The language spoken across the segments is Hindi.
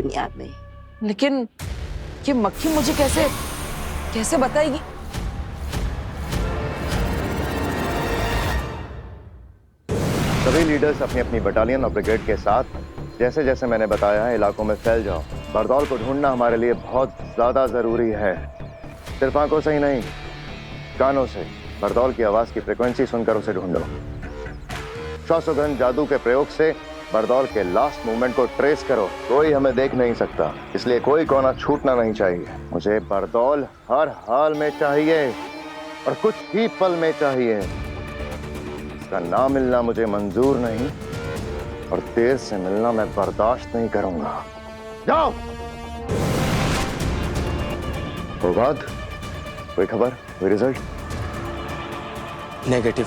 नहीं याद नहीं। लेकिन ये मक्खी मुझे कैसे कैसे बताएगी? सभी लीडर्स अपनी अपनी बटालियन और ब्रिगेड के साथ जैसे जैसे मैंने बताया है इलाकों में फैल जाओ। बरदौल को ढूंढना हमारे लिए बहुत ज्यादा जरूरी है। सिर्फ आंखों से ही नहीं, कानों से बरदौल की आवाज की फ्रीक्वेंसी सुनकर उसे ढूंढो। श्वासोगंध जादू के प्रयोग से बरदौल के लास्ट मूवमेंट को ट्रेस करो। कोई हमें देख नहीं सकता, इसलिए कोई कोना छूटना नहीं चाहिए। मुझे बरदौल हर हाल में चाहिए और कुछ ही पल में चाहिए। इसका ना मिलना मुझे मंजूर नहीं और देर से मिलना मैं बर्दाश्त नहीं करूंगा। जाओ। फौवाद, कोई खबर, कोई रिजल्ट? नेगेटिव।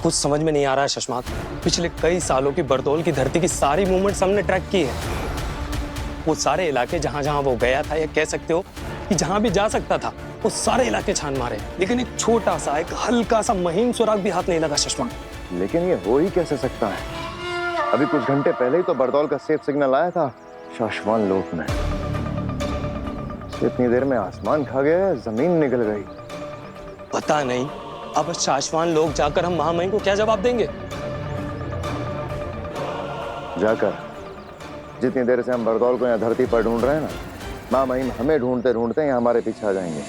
कुछ समझ में नहीं आ रहा है शशमाक। पिछले कई सालों की बरदौल की धरती की सारी मूवमेंट्स हमने ट्रैक की है। वो सारे इलाके जहां जहां वो गया था, या कह सकते हो कि जहां भी जा सकता था, वो सारे इलाके छान मारे, लेकिन एक छोटा सा, एक हल्का सा महीन सुराग भी हाथ नहीं लगा शशमाक। लेकिन ये हो ही कैसे सकता है? अभी कुछ घंटे पहले ही तो बरदौल का सेफ सिग्नल आया था शाश्वान लोक में। इतनी देर में आसमान खा गया, जमीन निकल गई। पता नहीं अब शाश्वान लोग जाकर हम महामहिम को क्या जवाब देंगे? जाकर जितनी देर से हम बरदौल को यहाँ धरती पर ढूंढ रहे हैं ना, महामहिम हमें ढूंढते ढूंढते यहाँ हमारे पीछे आ जाएंगे।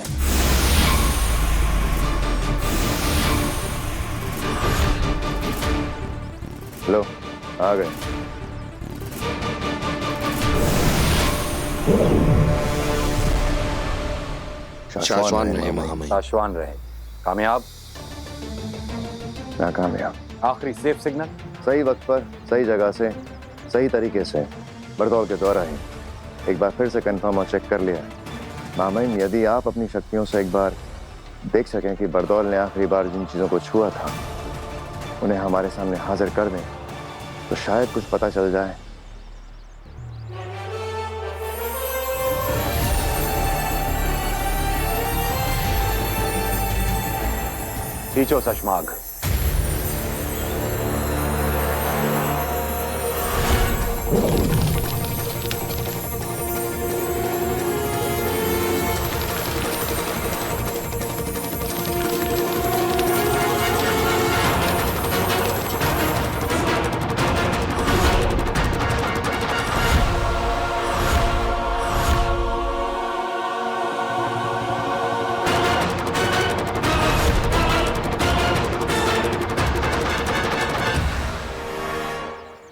लो, आ गए। शाश्वान रहे महामहिम। शाश्वान रहे। कामयाब? नाकामयाब। आखिरी सेफ सिग्नल सही वक्त पर, सही जगह से, सही तरीके से बरदौल के द्वारा ही एक बार फिर से कंफर्म और चेक कर लिया। महामहिम, यदि आप अपनी शक्तियों से एक बार देख सकें कि बरदौल ने आखिरी बार जिन चीज़ों को छुआ था उन्हें हमारे सामने हाजिर कर दें, तो शायद कुछ पता चल जाए। खींचो शशमाग।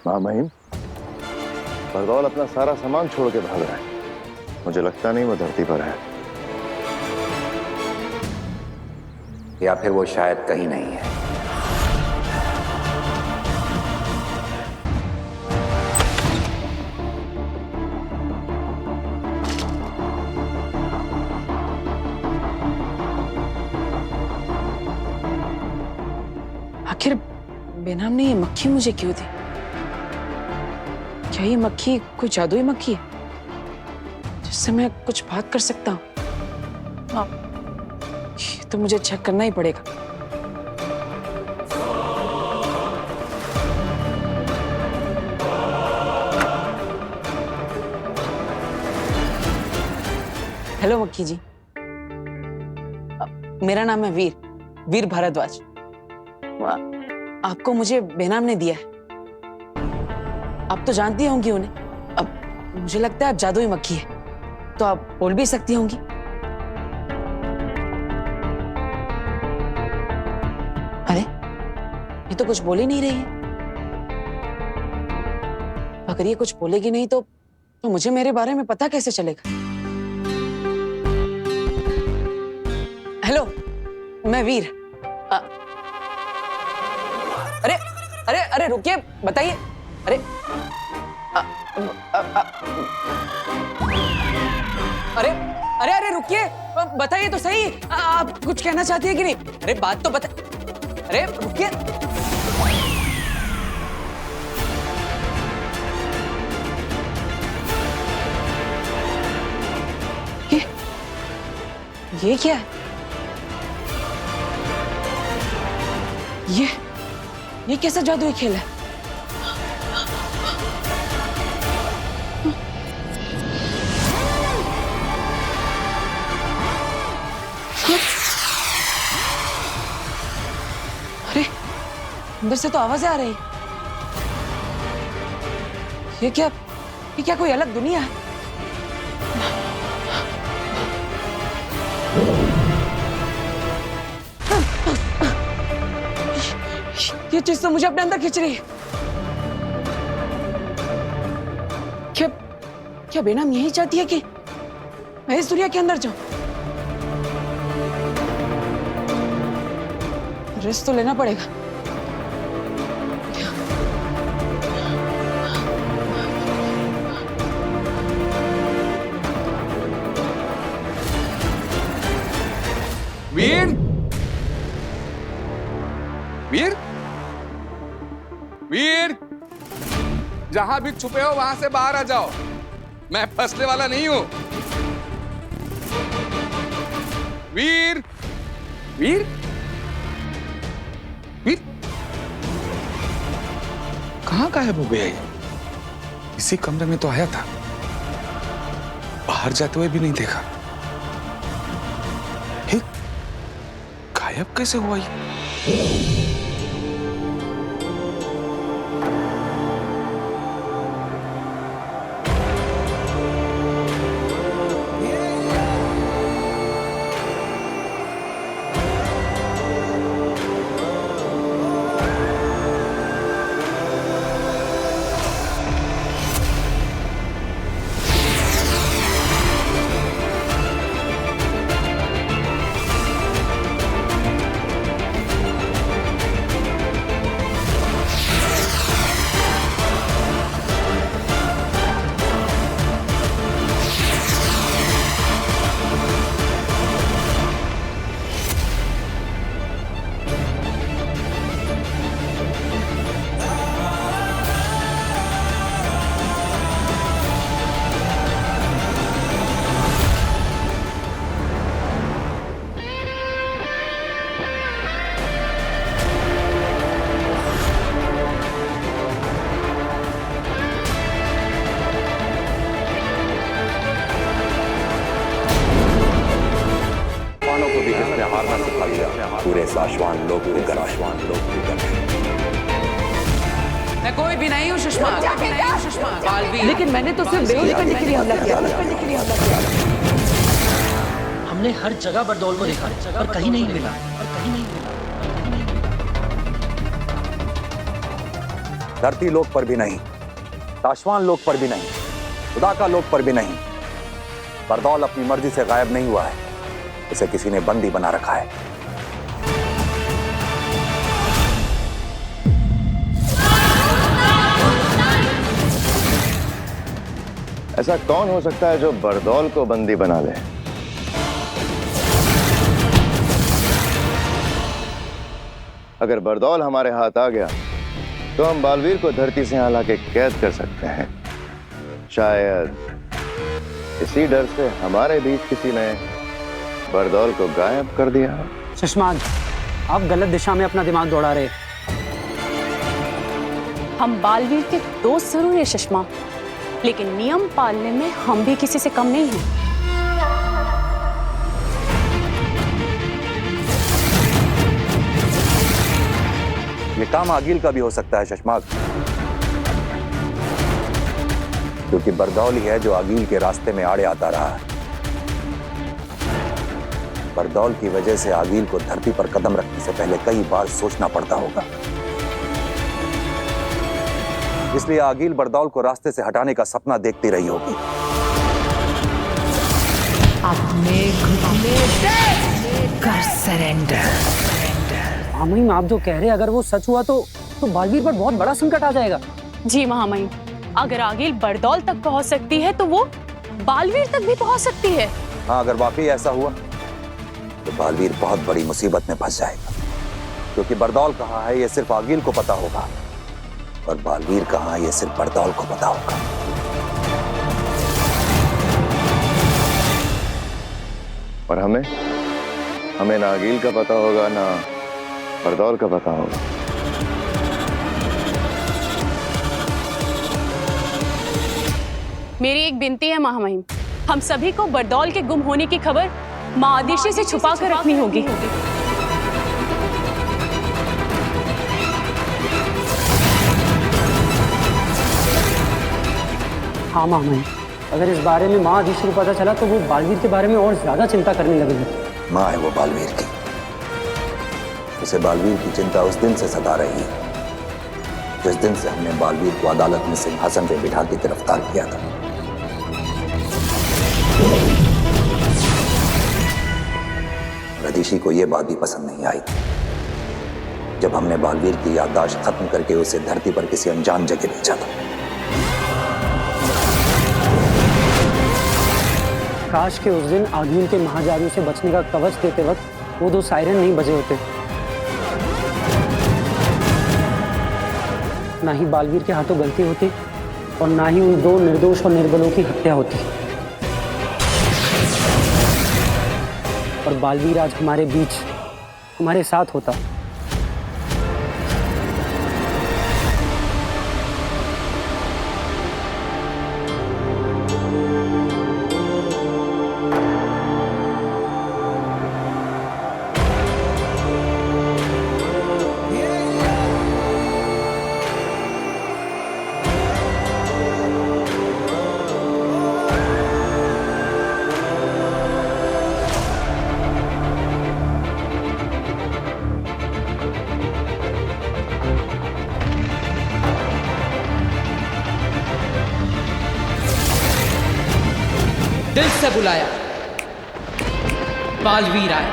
महामहिम, बरदौल अपना सारा सामान छोड़ के भाग रहा है। मुझे लगता नहीं वो धरती पर है। या फिर वो शायद कहीं नहीं है। आखिर बेनाम ने ये मक्खी मुझे क्यों दी? क्या ये मक्खी कोई जादुई मक्खी है जिससे मैं कुछ बात कर सकता हूँ? ये तो मुझे चेक करना ही पड़ेगा। हेलो मक्खी जी, मेरा नाम है वीर भारद्वाज। आपको मुझे बेनाम ने दिया है। आप तो जानती होंगी उन्हें। अब मुझे लगता है आप जादुई मक्खी है, तो आप बोल भी सकती होंगी। अरे ये तो कुछ बोल ही नहीं रही है। अगर ये कुछ बोलेगी नहीं तो मुझे मेरे बारे में पता कैसे चलेगा? हेलो, मैं वीर। अरे अरे अरे रुकिए, बताइए। अरे अरे अरे अरे रुकिए, बताइए तो सही। आप कुछ कहना चाहती है कि नहीं? अरे बात तो बता। अरे रुकिए। ये क्या है? ये कैसा जादुई खेल है? अंदर से तो आवाजें आ रही। ये क्या कोई अलग दुनिया है? ये चीज तो मुझे अपने अंदर खींच रही है। क्या बेनाम यही चाहती है कि मैं इस दुनिया के अंदर जाऊं? रिस्क तो लेना पड़ेगा। वीर, वीर, वीर, जहां भी छुपे हो वहां से बाहर आ जाओ। मैं फंसने वाला नहीं हूं। वीर, वीर, वीर, कहां गायब हो गया ये? इसी कमरे में तो आया था, बाहर जाते हुए भी नहीं देखा। हे, गायब कैसे हुआ ये? पूरे साशवान लोग मैं कोई भी नहीं हूँ सुषमा। लेकिन मैंने तो सिर्फ बेहोश करने के लिए हमला किया। हमने हर जगह बरदौल को देखा पर कहीं नहीं मिला। धरती लोक पर भी नहीं, साशवान लोक पर भी नहीं, खुदा का लोक पर भी नहीं। बरदौल अपनी मर्जी से गायब नहीं हुआ है, इसे किसी ने बंदी बना रखा है। ऐसा कौन हो सकता है जो बरदौल को बंदी बना ले? अगर बरदौल हमारे हाथ आ गया तो हम बालवीर को धरती से यहाँ लाके कैद कर सकते हैं। शायद इसी डर से हमारे बीच किसी ने बरदौल को गायब कर दिया। शशमान, आप गलत दिशा में अपना दिमाग दौड़ा रहे। हम बालवीर के दोस्त जरूर है शशमा, लेकिन नियम पालने में हम भी किसी से कम नहीं हैं। ये काम आगिल का भी हो सकता है शशमाक, क्योंकि बरदौल ही है जो आगिल के रास्ते में आड़े आता रहा है। बरदौल की वजह से आगिल को धरती पर कदम रखने से पहले कई बार सोचना पड़ता होगा। इसलिए आगिल बरदौल को रास्ते से हटाने का सपना देखती रही होगी। अपने घुटने कर सरेंडर। महामहिम, आप जो कह रहे हैं अगर वो सच हुआ तो बालवीर पर बहुत बड़ा संकट आ जाएगा। जी महामहिम, अगर आगिल बरदौल तक पहुंच सकती है तो वो बालवीर तक भी पहुंच सकती है। हाँ, अगर वाकई ऐसा हुआ तो बालवीर बहुत बड़ी मुसीबत में फंस जाएगा, क्योंकि बरदौल कहाँ है ये सिर्फ आगिल को पता होगा और बालवीर कहाँ है ये सिर्फ बरदौल को पता होगा। और हमें ना आगिल का पता होगा ना बरदौल का पता होगा। मेरी एक विनती है महामहिम, हम सभी को बरदौल के गुम होने की खबर मां आदिशि से छुपा कर रखनी होगी। हाँ मामई, अगर इस बारे में माँ आदिश को पता चला तो वो बालवीर के बारे में और ज्यादा चिंता करने लगेगी। माँ है वो बालवीर की, उसे बालवीर की चिंता उस दिन से सता रही है जिस दिन से हमने बालवीर को अदालत में सिंहासन पे बिठा के गिरफ्तार किया था। रदीशी को यह बात भी पसंद नहीं आई जब हमने बालवीर की याददाश्त खत्म करके उसे धरती पर किसी अनजान जगह भेजा था। काश के उस दिन आगील के महाजादू से बचने का कवच देते वक्त वो 2 सायरन नहीं बजे होते, ना ही बालवीर के हाथों गलती होती और ना ही उन 2 निर्दोष और निर्बलों की हत्या होती, और बालवीर आज हमारे बीच हमारे साथ होता। दिल से बुलाया, बालवीर आए।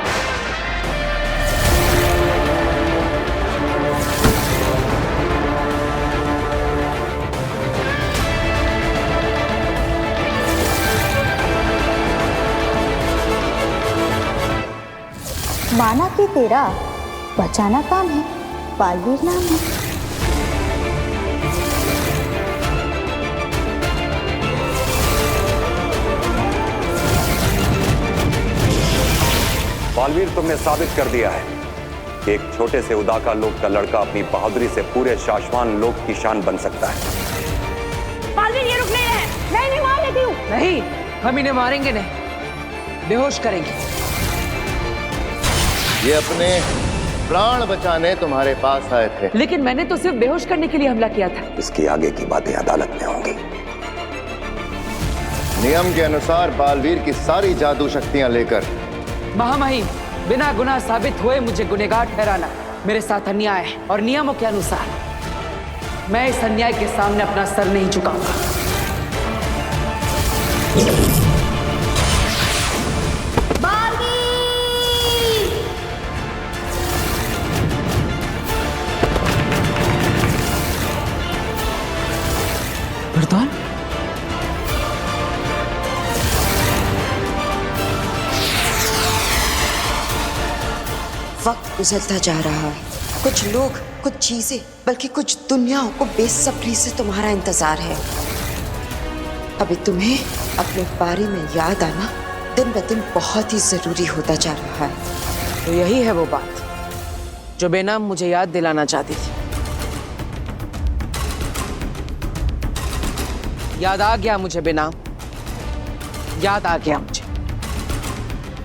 माना कि तेरा बचाना काम है, बालवीर नाम है। बालवीर, तुमने साबित कर दिया है कि एक छोटे से उदाका लोक का लड़का अपनी बहादुरी से पूरे शाश्वान लोक की शान बन सकता है। बालवीर ये रुक नहीं रहे, नहीं मार लेती हूँ। नहीं, हम इन्हें मारेंगे नहीं, बेहोश करेंगे। ये अपने प्राण बचाने तुम्हारे पास आए थे, लेकिन मैंने तो सिर्फ बेहोश करने के लिए हमला किया था। इसकी आगे की बातें अदालत में होंगी। नियम के अनुसार बालवीर की सारी जादू शक्तियां लेकर महामहिम, बिना गुनाह साबित हुए मुझे गुनहगार ठहराना मेरे साथ अन्याय है, और नियमों के अनुसार मैं इस अन्याय के सामने अपना सर नहीं झुकाऊंगा। बरदौल, वक्त गुजरता जा रहा है। कुछ लोग, कुछ चीजें, बल्कि कुछ दुनियाओं को बेसब्री से तुम्हारा इंतजार है। अभी तुम्हें अपने बारे में याद आना दिन ब दिन बहुत ही जरूरी होता जा रहा है। तो यही है वो बात जो बेनाम मुझे याद दिलाना चाहती थी। याद आ गया मुझे बेनाम, याद आ गया मुझे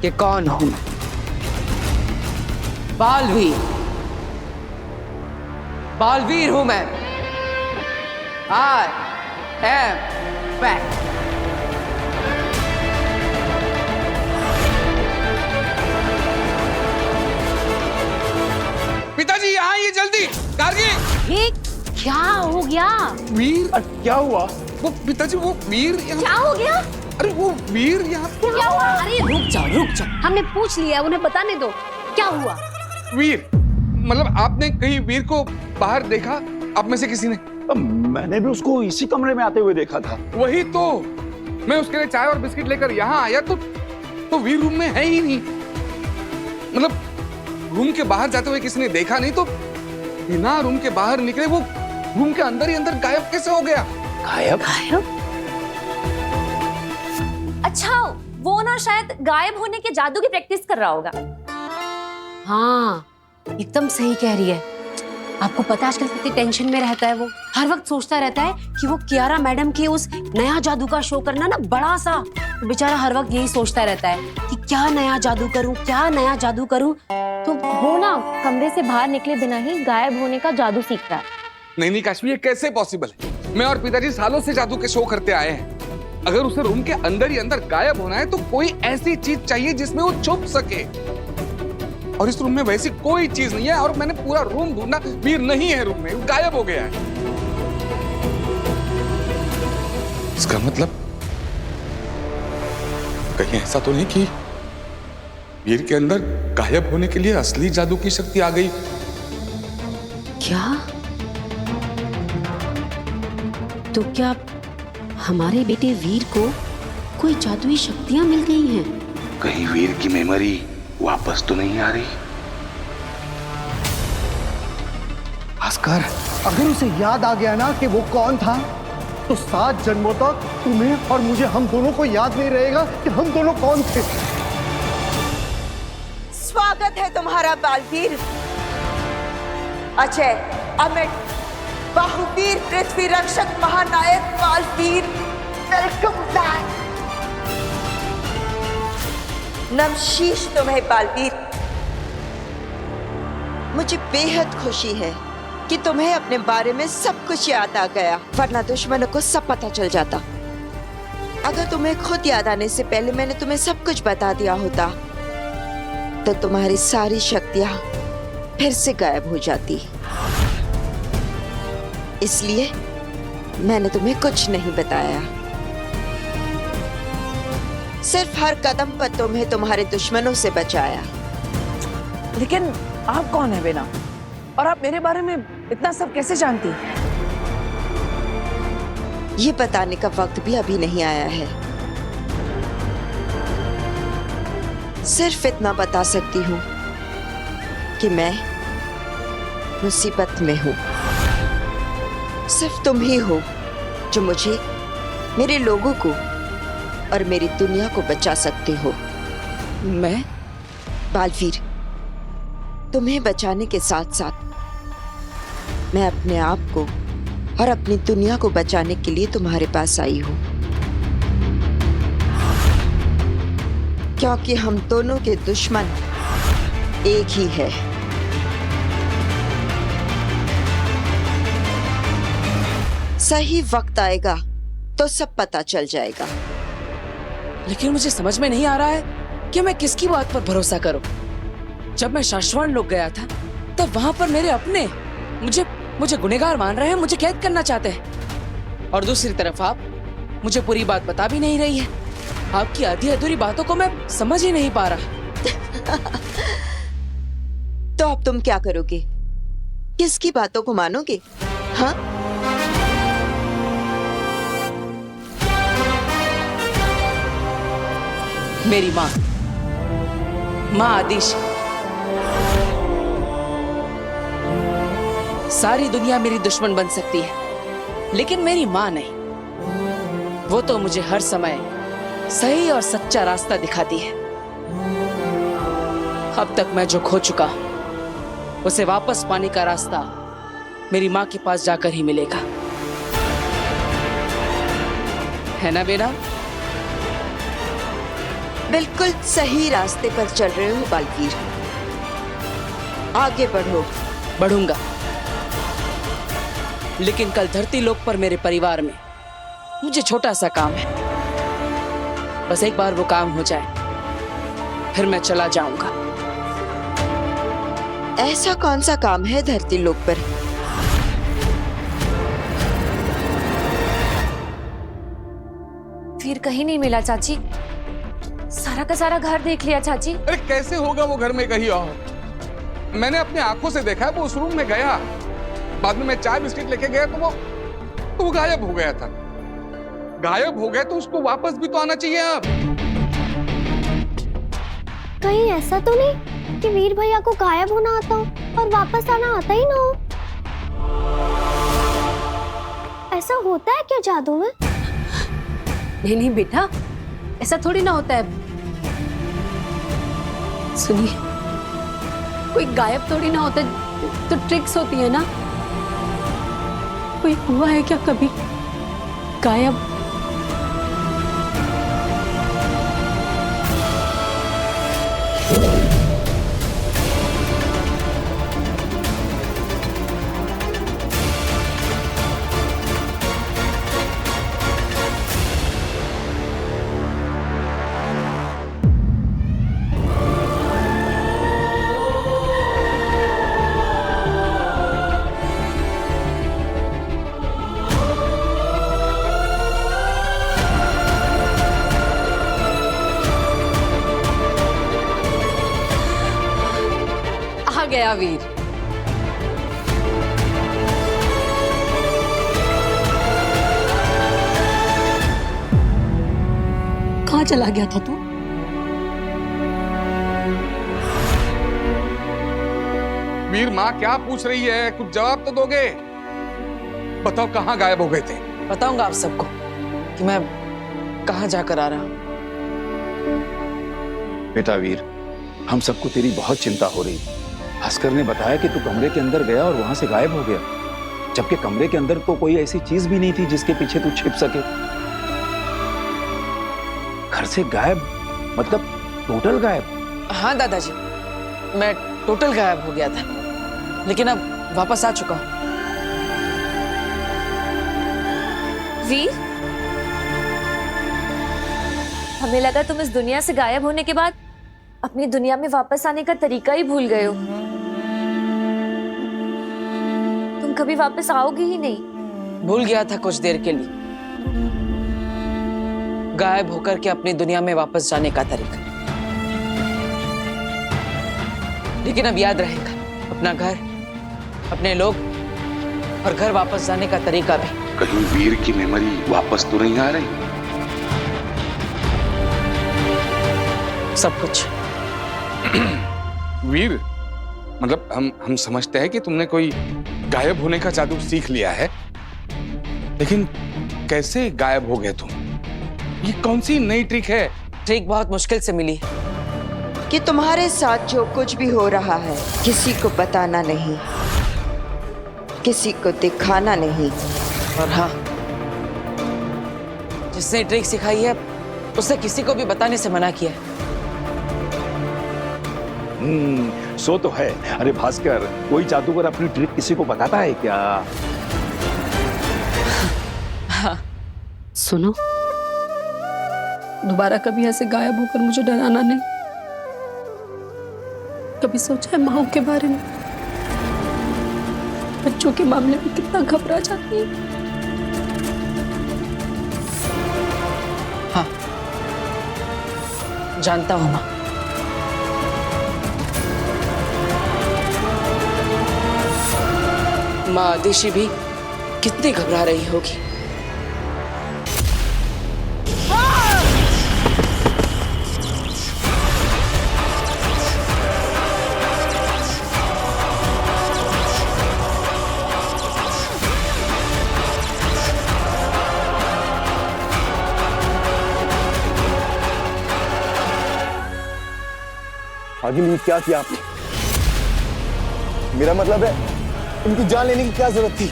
कि कौन हूं मैं। बालवीर, बालवीर हूं मैं। I am back। पिताजी यहाँ आइए जल्दी। गार्गी, ये क्या हो गया? वीर, क्या हुआ? वो पिताजी, वो वीर यहाँ। क्या हो गया? अरे वो वीर यहाँ। क्या हुआ? अरे रुक जाओ, हमने पूछ लिया, उन्हें बताने दो। क्या हुआ? वीर, मतलब आपने कहीं वीर को बाहर देखा? आप में से किसी ने? मैंने भी उसको इसी कमरे में आते हुए देखा था। वही तो, मैं उसके लिए चाय और बिस्किट लेकर यहाँ आया तो वीर रूम में है ही नहीं। मतलब रूम के बाहर जाते हुए किसी ने देखा नहीं, तो बिना रूम के बाहर निकले वो रूम के अंदर ही अंदर गायब कैसे हो गया? गायब? अच्छा, वो ना शायद गायब होने के जादू की प्रैक्टिस कर रहा होगा। हाँ, एकदम सही कह रही है। आपको पता है आजकल कितनी टेंशन में रहता है वो। हर वक्त सोचता रहता है कि वो कियारा मैडम के उस नया जादू का शो करना ना बड़ा सा। तो बेचारा हर वक्त यही सोचता रहता है कि क्या नया जादू करूं, क्या नया जादू करूं। तो वो ना कमरे से बाहर निकले बिना ही गायब होने का जादू सीख रहा है। नहीं काश्मीर, ये कैसे पॉसिबल है? मैं और पिताजी सालों से जादू के शो करते आए हैं। अगर उसे रूम के अंदर ही अंदर गायब होना है तो कोई ऐसी चीज चाहिए जिसमें वो छुप सके, और इस रूम में वैसी कोई चीज नहीं है। और मैंने पूरा रूम ढूंढा, वीर नहीं है रूम में, गायब हो गया है। इसका मतलब कहीं ऐसा तो नहीं कि वीर के अंदर गायब होने के लिए असली जादू की शक्ति आ गई? क्या? तो क्या हमारे बेटे वीर को कोई जादुई शक्तियां मिल गई हैं? कहीं वीर की मेमोरी वापस तो नहीं आ रही? भास्कर, अगर उसे याद आ गया ना कि वो कौन था, तो 7 जन्मों तक तुम्हें और मुझे, हम दोनों को याद नहीं रहेगा कि हम दोनों कौन थे। स्वागत है तुम्हारा बालवीर, अजय, अमित, बाहुवीर, पृथ्वी रक्षक, महानायक बालवीर। Welcome back. नमशीश तुम्हें बालवीर। मुझे बेहद खुशी है कि तुम्हें अपने बारे में सब कुछ याद आ गया, वरना दुश्मनों को सब पता चल जाता। अगर तुम्हें खुद याद आने से पहले मैंने तुम्हें सब कुछ बता दिया होता तो तुम्हारी सारी शक्तियां फिर से गायब हो जाती। इसलिए मैंने तुम्हें कुछ नहीं बताया, सिर्फ हर कदम पर तुम्हें तुम्हारे दुश्मनों से बचाया। लेकिन आप कौन है बेना? और आप मेरे बारे में इतना सब कैसे जानती हैं? ये बताने का वक्त भी अभी नहीं आया है। सिर्फ इतना बता सकती हूँ कि मैं मुसीबत में हूँ। सिर्फ तुम ही हो जो मुझे, मेरे लोगों को और मेरी दुनिया को बचा सकते हो। मैं? बालवीर, तुम्हें बचाने के साथ साथ मैं अपने आप को और अपनी दुनिया को बचाने के लिए तुम्हारे पास आई हूं, क्योंकि हम दोनों के दुश्मन एक ही है। सही वक्त आएगा तो सब पता चल जाएगा। लेकिन मुझे समझ में नहीं आ रहा है कि मैं किसकी बात पर भरोसा करूं। जब मैं शाश्वत लोग गया था तब वहां पर मेरे अपने मुझे गुनहगार मान रहे हैं, मुझे कैद करना चाहते हैं। और दूसरी तरफ आप मुझे पूरी बात बता भी नहीं रही है। आपकी आधी अधूरी बातों को मैं समझ ही नहीं पा रहा। तो अब तुम क्या करोगे? किसकी बातों को मानोगे? हाँ? मेरी माँ आदिश। सारी दुनिया मेरी दुश्मन बन सकती है, लेकिन मेरी माँ नहीं। वो तो मुझे हर समय सही और सच्चा रास्ता दिखाती है। अब तक मैं जो खो चुका उसे वापस पाने का रास्ता मेरी माँ के पास जाकर ही मिलेगा, है ना बेना? बिल्कुल सही रास्ते पर चल रहे हो बालवीर। आगे बढ़ो। बढ़ूंगा, लेकिन कल धरती लोक पर मेरे परिवार में मुझे छोटा सा काम है। बस एक बार वो काम हो जाए फिर मैं चला जाऊंगा। ऐसा कौन सा काम है धरती लोक पर? फिर कहीं नहीं मिला चाची। सारा का सारा घर देख लिया चाची। अरे कैसे होगा वो घर में कहीं और? मैंने अपने आंखों से देखा है, वो उस रूम में गया, बाद में मैं चाय बिस्किट लेके गया तो वो गायब हो गया था। गायब हो गया तो उसको वापस भी तो आना चाहिए। अब कहीं ऐसा तो नहीं कि वीर भैया को गायब होना आता हो और वापस आना आता ही ना हो? ऐसा होता है क्या जादू में? नहीं नहीं बेटा, ऐसा थोड़ी ना होता है। सुनिए, कोई गायब थोड़ी ना होता, तो ट्रिक्स होती है ना। कोई हुआ है क्या कभी गायब? गया वीर। कहाँ चला गया था तू? वीर, माँ क्या पूछ रही है? कुछ जवाब तो दोगे। बताओ कहाँ गायब हो गए थे? बताऊंगा आप सबको कि मैं कहाँ जाकर आ रहा हूँ। बेटा वीर, हम सबको तेरी बहुत चिंता हो रही। भास्कर ने बताया कि तू कमरे के अंदर गया और वहां से गायब हो गया, जबकि कमरे के अंदर तो कोई ऐसी चीज भी नहीं थी जिसके पीछे तू छिप सके। घर से गायब मतलब टोटल गायब? हाँ दादाजी, मैं टोटल गायब हो गया था, लेकिन अब वापस आ चुका हूँ। वीर, हमें लगा तुम इस दुनिया से गायब होने के बाद अपनी दुनिया में वापस आने का तरीका ही भूल गए हो। तुम कभी वापस आओगे ही नहीं। भूल गया था कुछ देर के लिए, गायब होकर के अपनी दुनिया में वापस जाने का तरीका। लेकिन अब याद रहेगा अपना घर, अपने लोग और घर वापस जाने का तरीका भी। कहीं वीर की मेमोरी वापस तो नहीं आ रही? सब कुछ। वीर, मतलब हम समझते हैं कि तुमने कोई गायब होने का जादू सीख लिया है, लेकिन कैसे गायब हो गए तुम? ये कौन सी नई ट्रिक है? ट्रिक बहुत मुश्किल से मिली कि तुम्हारे साथ जो कुछ भी हो रहा है किसी को बताना नहीं, किसी को दिखाना नहीं। और हाँ, जिसने ट्रिक सिखाई है उसे किसी को भी बताने से मना किया है। सो तो है। अरे भास्कर, कोई जादूगर अपनी ट्रिक किसी को बताता है क्या? हाँ। सुनो, दोबारा कभी ऐसे गायब होकर मुझे डराना नहीं। कभी सोचा है माँ के बारे में? बच्चों के मामले में कितना घबरा जाती है। हाँ, जानता हूं माँ। माँ आदिशि भी कितनी घबरा रही होगी। आगे ये क्या किया आपने? मेरा मतलब है, इनकी जान लेने की क्या जरूरत थी?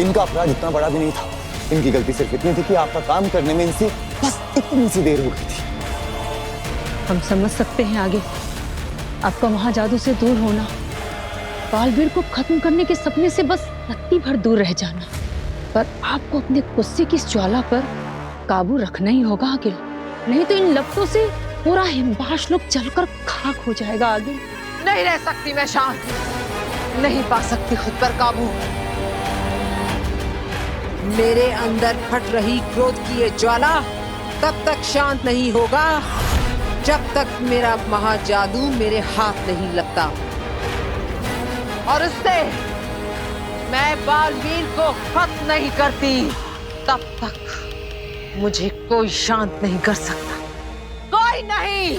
इनका अपराध इतना बड़ा भी नहीं था। इनकी गलती सिर्फ इतनी थी कि आपका काम करने में इनसे बस इतनी सी देर हो गई थी। हम समझ सकते हैं आगे आपका वहां जादू से दूर होना, बालवीर को खत्म करने के सपने से बस रत्ती भर दूर रह जाना, पर आपको अपने गुस्से की इस ज्वाला पर काबू रखना ही होगा आगे, नहीं तो इन लपटों से पूरा हिमबाश लोग जलकर खाक हो जाएगा आगे। नहीं रह सकती मैं शांत, नहीं पा सकती खुद पर काबू। मेरे अंदर फट रही क्रोध की ये ज्वाला तब तक शांत नहीं होगा जब तक मेरा महाजादू मेरे हाथ नहीं लगता, और उससे मैं बालवीर को खत्म नहीं करती तब तक मुझे कोई शांत नहीं कर सकता, कोई नहीं।